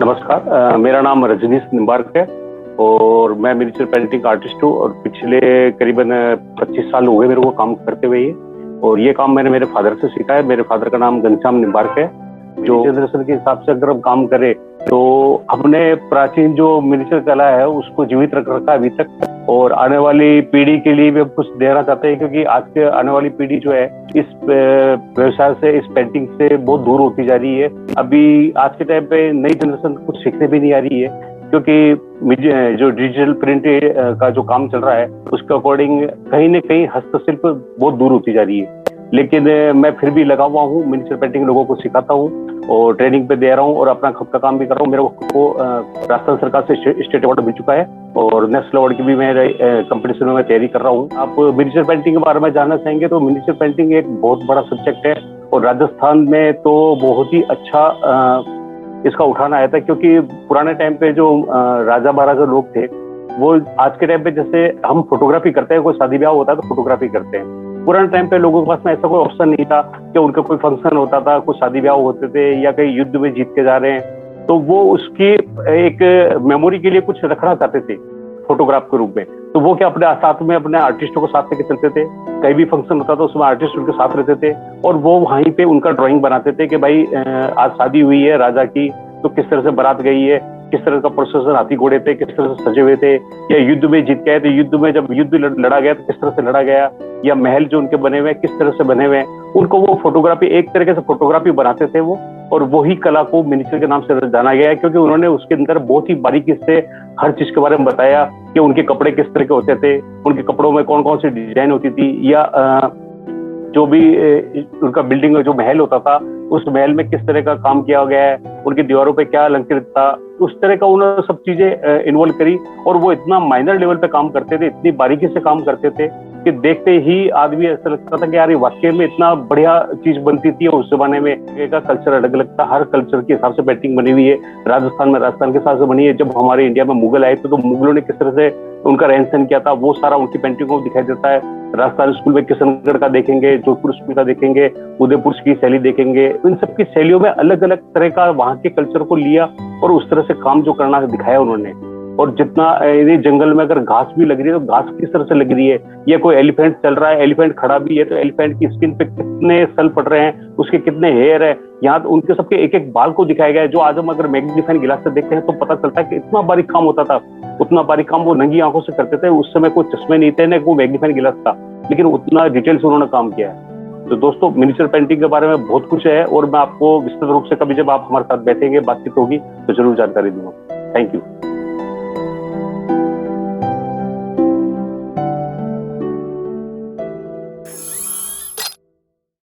नमस्कार, मेरा नाम रजनीश निम्बार्क है और मैं मिनिएचर पेंटिंग आर्टिस्ट हूँ और पिछले करीबन 25 साल हो गए मेरे को काम करते हुए ये। और ये काम मैंने मेरे फादर से सीखा है। मेरे फादर का नाम घनश्याम निम्बार्क है। जो जनरेशन के हिसाब से अगर हम काम करें तो हमने प्राचीन जो मिनिएचर कला है उसको जीवित रख रखा है अभी तक, और आने वाली पीढ़ी के लिए भी हम कुछ देना चाहते हैं, क्योंकि आज के आने वाली पीढ़ी जो है इस व्यवसाय से, इस पेंटिंग से बहुत दूर होती जा रही है। अभी आज के टाइम पे नई जनरेशन कुछ सीखने भी नहीं आ रही है, क्योंकि जो डिजिटल प्रिंट का जो काम चल रहा है उसके अकॉर्डिंग कहीं ना कहीं हस्तशिल्प बहुत दूर होती जा रही है। लेकिन मैं फिर भी लगा हुआ हूँ, मिनिएचर पेंटिंग लोगों को सिखाता हूँ और ट्रेनिंग पे दे रहा हूँ और अपना खुद का काम भी कर रहा हूँ। मेरे को राजस्थान सरकार से स्टेट अवार्ड मिल चुका है और नेशनल अवार्ड की भी मैं कंपटीशन में तैयारी कर रहा हूँ। आप मिनिएचर पेंटिंग के बारे में जानना चाहेंगे तो मिनिएचर पेंटिंग एक बहुत बड़ा सब्जेक्ट है और राजस्थान में तो बहुत ही अच्छा इसका उठाना आया था, क्योंकि पुराने टाइम पे जो राजा महाराजा लोग थे वो आज के टाइम पे जैसे हम फोटोग्राफी करते हैं, कोई शादी ब्याह होता है तो फोटोग्राफी करते हैं। पुराने टाइम पे लोगों के पास में ऐसा कोई ऑप्शन नहीं था कि उनका कोई फंक्शन होता था, कुछ शादी ब्याह होते थे या कहीं युद्ध में जीत के जा रहे हैं तो वो उसकी एक मेमोरी के लिए कुछ रखना चाहते थे फोटोग्राफ के रूप में। तो वो क्या अपने साथ में अपने आर्टिस्टों को साथ लेके चलते थे, कहीं भी फंक्शन होता था उसमें आर्टिस्ट उनके साथ रहते थे और वो वहीं पे उनका ड्राइंग बनाते थे कि भाई आज शादी हुई है राजा की तो किस तरह से बारात गई है, किस तरह का प्रोसेसर, हाथी घोड़े थे किस तरह से सजे हुए थे, या युद्ध में जीत गए तो युद्ध में जब युद्ध लड़ा गया तो किस तरह से लड़ा गया, या महल जो उनके बने हुए हैं किस तरह से बने हुए हैं। उनको वो फोटोग्राफी एक तरीके से फोटोग्राफी बनाते थे वो, और वही कला को मिनिएचर के नाम से जाना गया है, क्योंकि उन्होंने उसके अंदर बहुत ही बारीकी से हर चीज के बारे में बताया कि उनके कपड़े किस तरह के होते थे, उनके कपड़ों में कौन कौन सी डिजाइन होती थी, या जो भी उनका बिल्डिंग जो महल होता था उस महल में किस तरह का काम किया गया है, उनकी दीवारों पे क्या अलंकृत था, उस तरह का उन्होंने सब चीजें इन्वॉल्व करी। और वो इतना माइनर लेवल पे काम करते थे, इतनी बारीकी से काम करते थे कि देखते ही आदमी ऐसा लगता था कि यार ये वाकई में इतना बढ़िया चीज बनती थी। उस जमाने में का कल्चर अलग अलग था, हर कल्चर के हिसाब से पेंटिंग बनी हुई है। राजस्थान में राजस्थान के हिसाब से बनी है। जब हमारे इंडिया में मुगल आए तो मुगलों ने किस तरह से उनका रहन सहन किया था वो सारा उनकी पेंटिंगों में दिखाई देता है। राजस्थान स्कूल में किशनगढ़ का देखेंगे, जोधपुर स्कूल का देखेंगे, उदयपुर की शैली देखेंगे, इन सब की शैलियों में अलग अलग तरह का वहां के कल्चर को लिया और उस तरह से काम जो करना दिखाया उन्होंने। और जितना जंगल में अगर घास भी लग रही है तो घास किस तरह से लग रही है, या कोई एलिफेंट चल रहा है, एलिफेंट खड़ा भी है तो एलिफेंट की स्किन पे कितने सल पड़ रहे हैं, उसके कितने हेयर है, यहाँ तो उनके सबके एक एक बाल को दिखाया गया है, जो आज हम अगर मैग्नीफाइंग गिलास से देखते हैं तो पता चलता है कि इतना बारीक काम होता था। उतना बारीक काम वो नंगी आंखों से करते थे। उस समय कोई चश्मे नहीं थे, ना कोई मैग्नीफाइंग गिलास था, लेकिन उतना डिटेल से उन्होंने काम किया है। तो दोस्तों, मिनिएचर पेंटिंग के बारे में बहुत कुछ है और मैं आपको विस्तृत रूप से कभी जब आप हमारे साथ बैठेंगे, बातचीत होगी तो जरूर जानकारी दूंगा। Thank you.